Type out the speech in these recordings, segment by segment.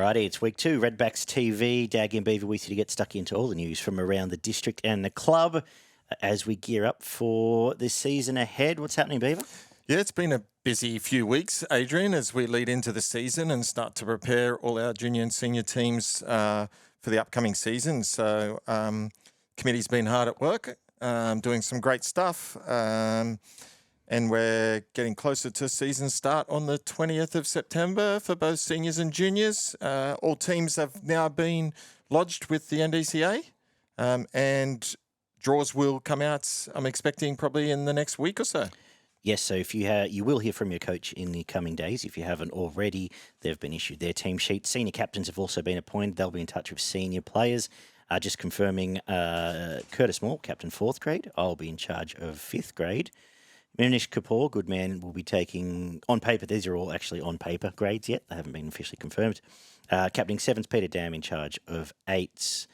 Alrighty, it's week 2, Redbacks TV. Dag and Beaver with you to get stuck into all the news from around the district and the club as we gear up for this season ahead. What's happening, Beaver? Yeah, it's been a busy few weeks, Adrian, as we lead into the season and start to prepare all our junior and senior teams for the upcoming season. So committee's been hard at work, doing some great stuff. And we're getting closer to season start on the 20th of September for both seniors and juniors. All teams have now been lodged with the NDCA, and draws will come out, I'm expecting, probably in the next week or so. Yes, so if you will hear from your coach in the coming days. If you haven't already, they've been issued their team sheets. Senior captains have also been appointed. They'll be in touch with senior players. Just confirming Curtis Moore, captain 4th grade. I'll be in charge of 5th grade. Manish Kapoor, good man, will be taking, on paper, these are all actually on paper grades yet. They haven't been officially confirmed. Captaining 7s, Peter Dam in charge of 8s.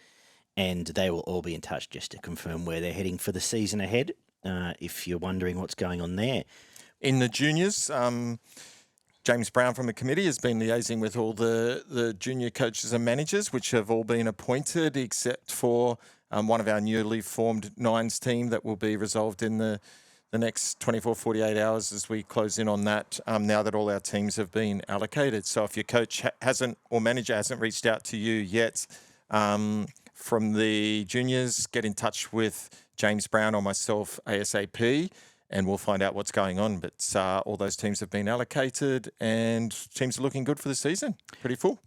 And they will all be in touch just to confirm where they're heading for the season ahead, if you're wondering what's going on there. In the juniors, James Brown from the committee has been liaising with all the junior coaches and managers, which have all been appointed, except for one of our newly formed 9s team that will be resolved in the next 24, 48 hours as we close in on that, now that all our teams have been allocated. So if your coach hasn't or manager hasn't reached out to you yet from the juniors, get in touch with James Brown or myself ASAP, and we'll find out what's going on. But all those teams have been allocated and teams are looking good for the season. Pretty full.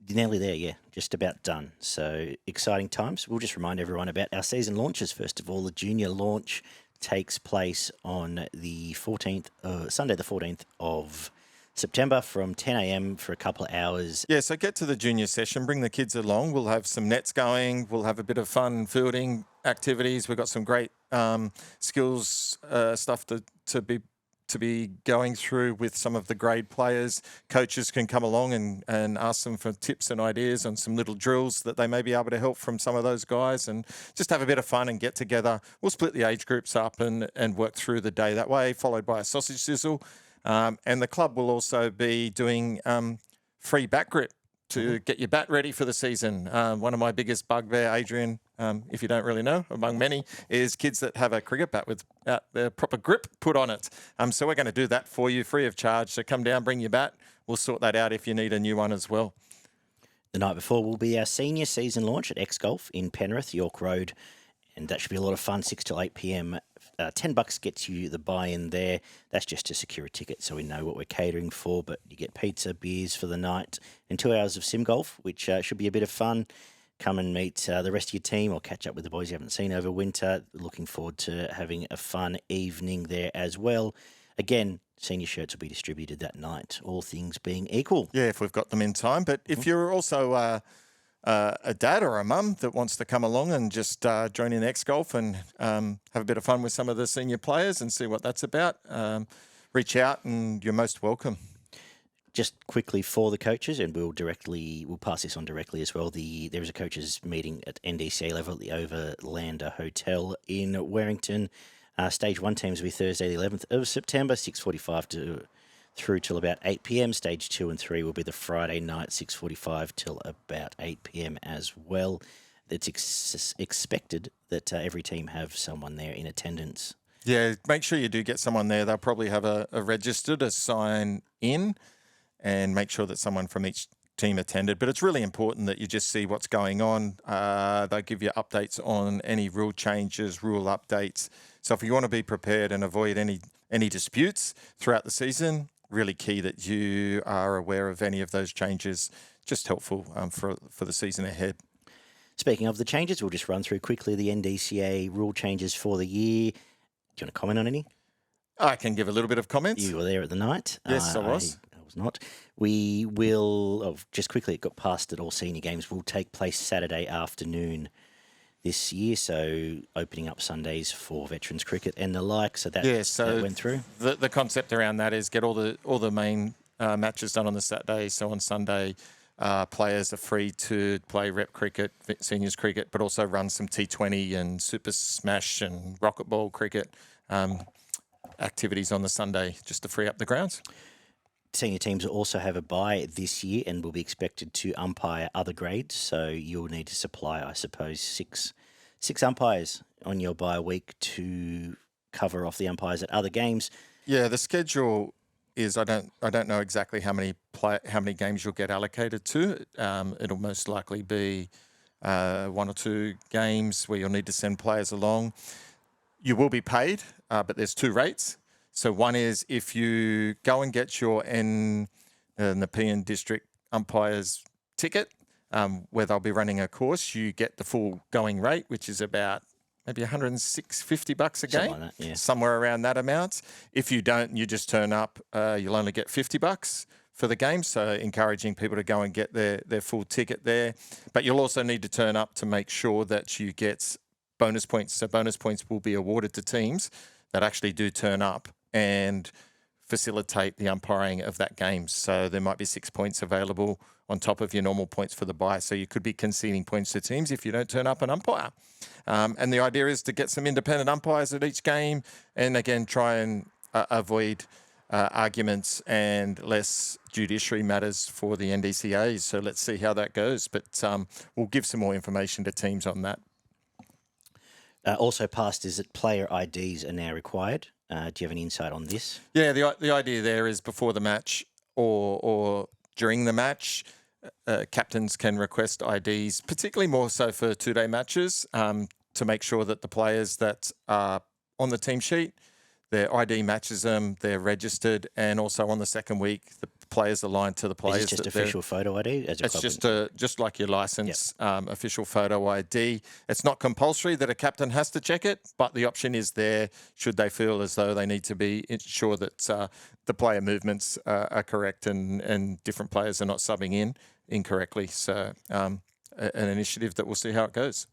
Nearly there, yeah. Just about done. So exciting times. We'll just remind everyone about our season launches. First of all, the junior launch takes place on the 14th, Sunday the 14th of September from 10 a.m. for a couple of hours. Yeah, so get to the junior session, bring the kids along. We'll have some nets going. We'll have a bit of fun fielding activities. We've got some great skills stuff to be going through with some of the grade players. Coaches can come along and ask them for tips and ideas on some little drills that they may be able to help from some of those guys, and just have a bit of fun and get together. We'll split the age groups up and work through the day that way, followed by a sausage sizzle. And the club will also be doing free bat grip to get your bat ready for the season. One of my biggest bugbear, Adrian, if you don't really know, among many, is kids that have a cricket bat without the proper grip put on it. So we're going to do that for you free of charge. So come down, bring your bat. We'll sort that out if you need a new one as well. The night before will be our senior season launch at X Golf in Penrith, York Road. And that should be a lot of fun, 6 till 8 p.m. $10 gets you the buy-in there. That's just to secure a ticket so we know what we're catering for. But you get pizza, beers for the night, and 2 hours of sim golf, which should be a bit of fun. Come and meet the rest of your team or catch up with the boys you haven't seen over winter. Looking forward to having a fun evening there as well. Again, senior shirts will be distributed that night, all things being equal. Yeah, if we've got them in time. But if you're also a dad or a mum that wants to come along and just join in X Golf and have a bit of fun with some of the senior players and see what that's about, reach out and you're most welcome. Just quickly for the coaches, and we'll pass this on directly as well. There is a coaches meeting at NDCA level at the Overlander Hotel in Warrington. Stage 1 teams will be Thursday the 11th of September, 6:45 through till about 8 p.m. Stage 2 and 3 will be the Friday night, 6:45 till about 8 p.m. as well. It's expected that every team have someone there in attendance. Yeah, make sure you do get someone there. They'll probably have a register to sign in, and make sure that someone from each team attended. But it's really important that you just see what's going on. They'll give you updates on any rule changes, rule updates. So if you want to be prepared and avoid any disputes throughout the season, really key that you are aware of any of those changes. Just helpful for the season ahead. Speaking of the changes, we'll just run through quickly the NDCA rule changes for the year. Do you want to comment on any? I can give a little bit of comments. You were there at the night. Yes, I was. I was not. We will, just quickly, it got passed that all senior games will take place Saturday afternoon this year, so opening up Sundays for veterans cricket and the like. So that, that went through. The concept around that is get all the main matches done on the Saturday. So on Sunday, players are free to play rep cricket, seniors cricket, but also run some T20 and Super Smash and Rocket Ball cricket activities on the Sunday just to free up the grounds. Senior teams will also have a bye this year and will be expected to umpire other grades. So you'll need to supply, I suppose, six umpires on your bye week to cover off the umpires at other games. Yeah, the schedule is I don't know exactly how many games you'll get allocated to. It'll most likely be 1 or 2 games where you'll need to send players along. You will be paid, but there's 2 rates. So one is if you go and get your Nepean District umpires ticket, where they'll be running a course, you get the full going rate, which is about maybe $150 a game, Like that, yeah. somewhere around that amount. If you don't, you just turn up, you'll only get $50 for the game. So encouraging people to go and get their full ticket there. But you'll also need to turn up to make sure that you get bonus points. So bonus points will be awarded to teams that actually do turn up and facilitate the umpiring of that game. So there might be 6 points available on top of your normal points for the bye. So you could be conceding points to teams if you don't turn up and umpire. And the idea is to get some independent umpires at each game and, again, try and avoid arguments and less judiciary matters for the NDCAs. So let's see how that goes. But we'll give some more information to teams on that. Also passed is that player IDs are now required. Do you have any insight on this? Yeah, the idea there is before the match or during the match, captains can request IDs, particularly more so for 2-day matches, to make sure that the players that are on the team sheet, their ID matches them, they're registered, and also on the second week, the players aligned to the players. Is it just official photo ID? It's just like your license, official photo ID. It's not compulsory that a captain has to check it, but the option is there should they feel as though they need to be sure that the player movements are correct and different players are not subbing in incorrectly. So an initiative that we'll see how it goes.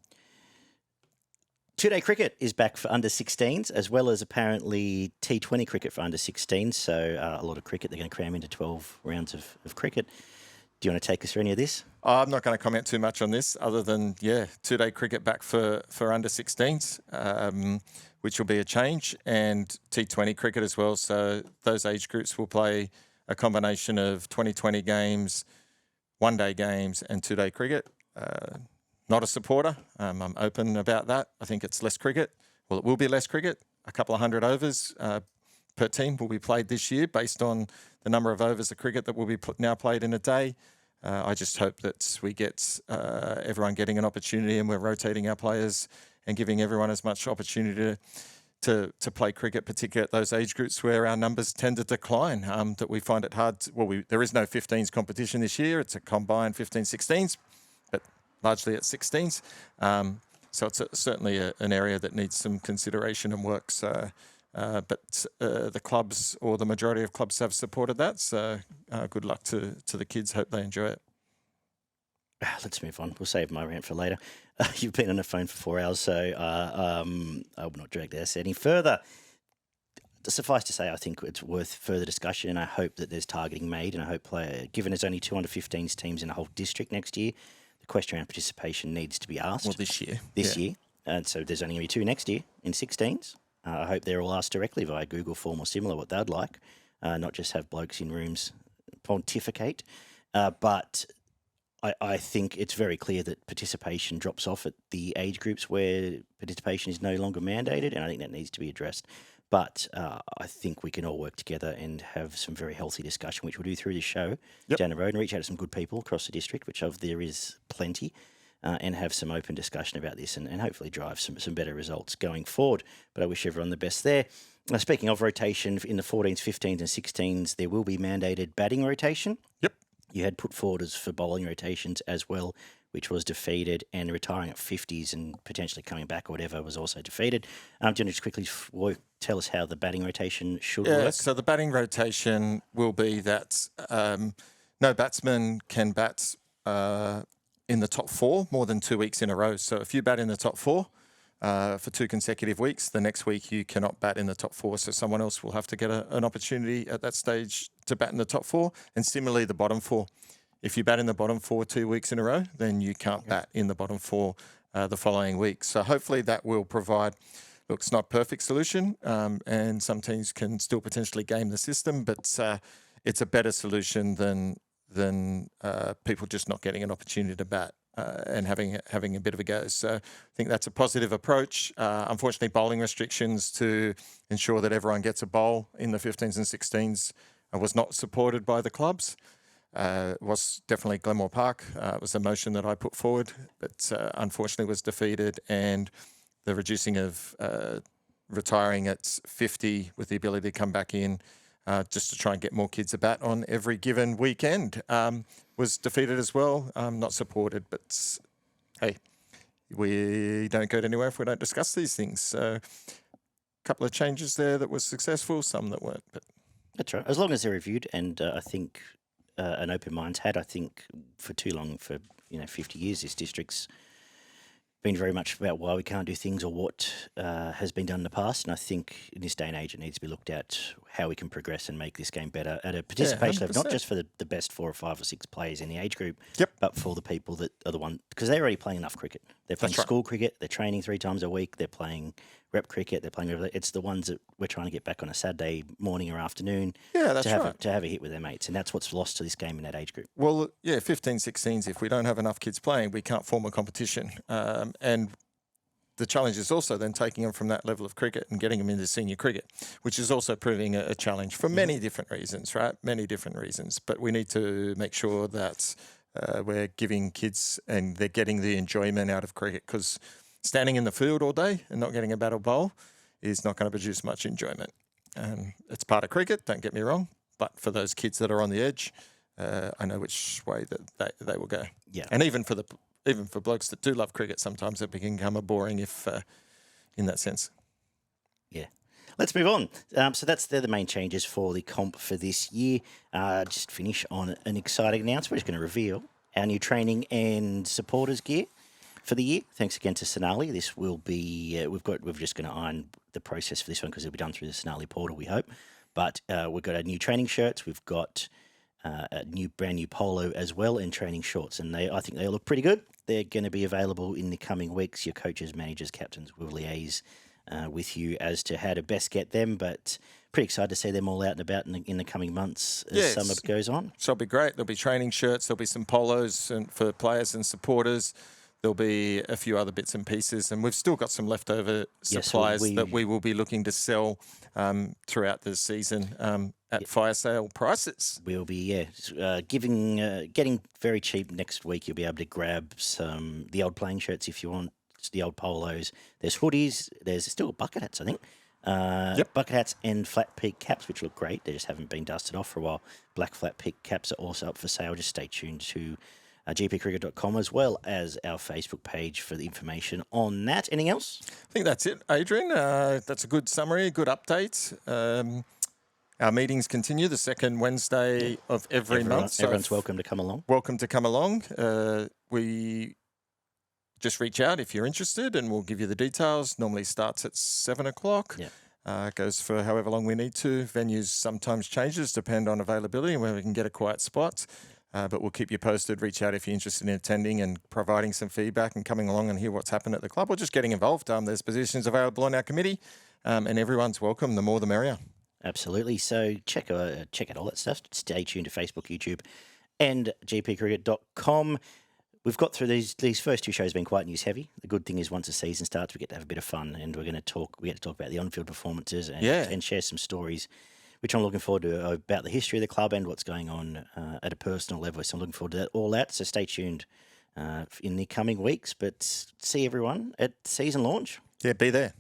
2-day cricket is back for under 16s, as well as apparently T20 cricket for under 16s. So a lot of cricket. They're going to cram into 12 rounds of cricket. Do you want to take us through any of this? I'm not going to comment too much on this other than, 2-day cricket back for under 16s, which will be a change, and T20 cricket as well. So those age groups will play a combination of 2020 games, 1-day games and 2-day cricket. Not a supporter. I'm open about that. I think it's less cricket. Well, it will be less cricket. A couple of 100 overs per team will be played this year based on the number of overs of cricket that will be now played in a day. I just hope that we get everyone getting an opportunity and we're rotating our players and giving everyone as much opportunity to play cricket, particularly at those age groups where our numbers tend to decline, that we find it hard. There is no 15s competition this year. It's a combined 15-16s, but largely at 16s. So it's certainly an area that needs some consideration and work. So, but the clubs or the majority of clubs have supported that. So good luck to the kids. Hope they enjoy it. Let's move on. We'll save my rant for later. You've been on the phone for 4 hours, so I will not drag this any further. Suffice to say, I think it's worth further discussion, and I hope that there's targeting made, and I hope, given there's only 2 under-15s teams in the whole district next year, the question around participation needs to be asked. Well, this year. And so there's only going to be 2 next year in 16s. I hope they're all asked directly via Google form or similar what they'd like, not just have blokes in rooms pontificate. But I think it's very clear that participation drops off at the age groups where participation is no longer mandated, and I think that needs to be addressed. But I think we can all work together and have some very healthy discussion, which we'll do through this show down the road, and reach out to some good people across the district, which there is plenty, and have some open discussion about this and hopefully drive some better results going forward. But I wish everyone the best there. Speaking of rotation, in the 14s, 15s and 16s, there will be mandated batting rotation. Yep. You had put forwarders for bowling rotations as well, which was defeated, and retiring at 50s and potentially coming back or whatever was also defeated. Do you want to just quickly tell us how the batting rotation should work? So the batting rotation will be that no batsman can bat in the top 4 more than 2 weeks in a row. So if you bat in the top 4 for 2 consecutive weeks, the next week you cannot bat in the top 4. So someone else will have to get an opportunity at that stage to bat in the top 4. And similarly, the bottom 4. If you bat in the bottom 4 2 weeks in a row, then you can't bat in the bottom 4 the following week. So hopefully that will provide, look, it's not a perfect solution, and some teams can still potentially game the system, but it's a better solution than people just not getting an opportunity to bat and having a bit of a go. So I think that's a positive approach. Unfortunately, bowling restrictions to ensure that everyone gets a bowl in the 15s and 16s was not supported by the clubs. It was definitely Glenmore Park. It was a motion that I put forward, but unfortunately was defeated, and the reducing of retiring at 50 with the ability to come back in just to try and get more kids a bat on every given weekend was defeated as well. Not supported, but hey, we don't go anywhere if we don't discuss these things. So a couple of changes there that was successful, some that weren't. But That's right. As long as they're reviewed, and I think an open mind's had, I think, for too long, for 50 years, this district's been very much about why we can't do things or what has been done in the past. And I think in this day and age, it needs to be looked at how we can progress and make this game better at a participation level, not just for the best 4 or 5 or 6 players in the age group, but for the people that are the one, because they're already playing enough cricket. They're playing school cricket, they're training 3 times a week, they're playing rep cricket, they're playing. It's the ones that we're trying to get back on a Saturday morning or afternoon to have a hit with their mates, and that's what's lost to this game in that age group. Well, 15, 16s, if we don't have enough kids playing, we can't form a competition. And the challenge is also then taking them from that level of cricket and getting them into senior cricket, which is also proving a challenge for many different reasons, right? Many different reasons. But we need to make sure that we're giving kids and they're getting the enjoyment out of cricket, because standing in the field all day and not getting a bat or bowl is not going to produce much enjoyment. It's part of cricket, don't get me wrong, but for those kids that are on the edge, I know which way that they will go. Yeah. And even for blokes that do love cricket, sometimes it can become boring if in that sense. Yeah. Let's move on. So they're the main changes for the comp for this year. Just finish on an exciting announcement. We're just going to reveal our new training and supporters gear for the year. Thanks again to Sonali. This will be we're just going to iron the process for this one because it'll be done through the Sonali portal, we hope. But we've got our new training shirts. We've got a brand new polo as well, and training shorts, and I think they look pretty good. They're going to be available in the coming weeks. Your coaches, managers, captains will liaise with you as to how to best get them, but pretty excited to see them all out and about in the coming months as summer goes on. So it'll be great. There'll be training shirts, there'll be some polos for players and supporters. There'll be a few other bits and pieces, and we've still got some leftover supplies that we will be looking to sell throughout the season at fire sale prices. We'll be getting very cheap next week. You'll be able to grab the old playing shirts if you want, the old polos. There's hoodies. There's still bucket hats, I think. Bucket hats and flat peak caps, which look great. They just haven't been dusted off for a while. Black flat peak caps are also up for sale. Just stay tuned to gpcricket.com as well as our Facebook page for the information on that. Anything else? I think that's it, Adrian. That's a good summary, a good update. Our meetings continue the second Wednesday of every month. So everyone's welcome to come along. Welcome to come along. We just reach out if you're interested and we'll give you the details. Normally starts at 7 o'clock. Goes for however long we need to. Venues sometimes changes, depend on availability and where we can get a quiet spot. But we'll keep you posted. Reach out if you're interested in attending and providing some feedback and coming along and hear what's happened at the club or just getting involved. There's positions available on our committee and everyone's welcome. The more the merrier. Absolutely. So check out all that stuff. Stay tuned to Facebook, YouTube and gpcricket.com. We've got through these first 2 shows been quite news heavy. The good thing is once the season starts, we get to have a bit of fun and we get to talk about the on-field performances and share some stories, which I'm looking forward to, about the history of the club and what's going on at a personal level. So I'm looking forward to all that. So stay tuned in the coming weeks. But see everyone at season launch. Yeah, be there.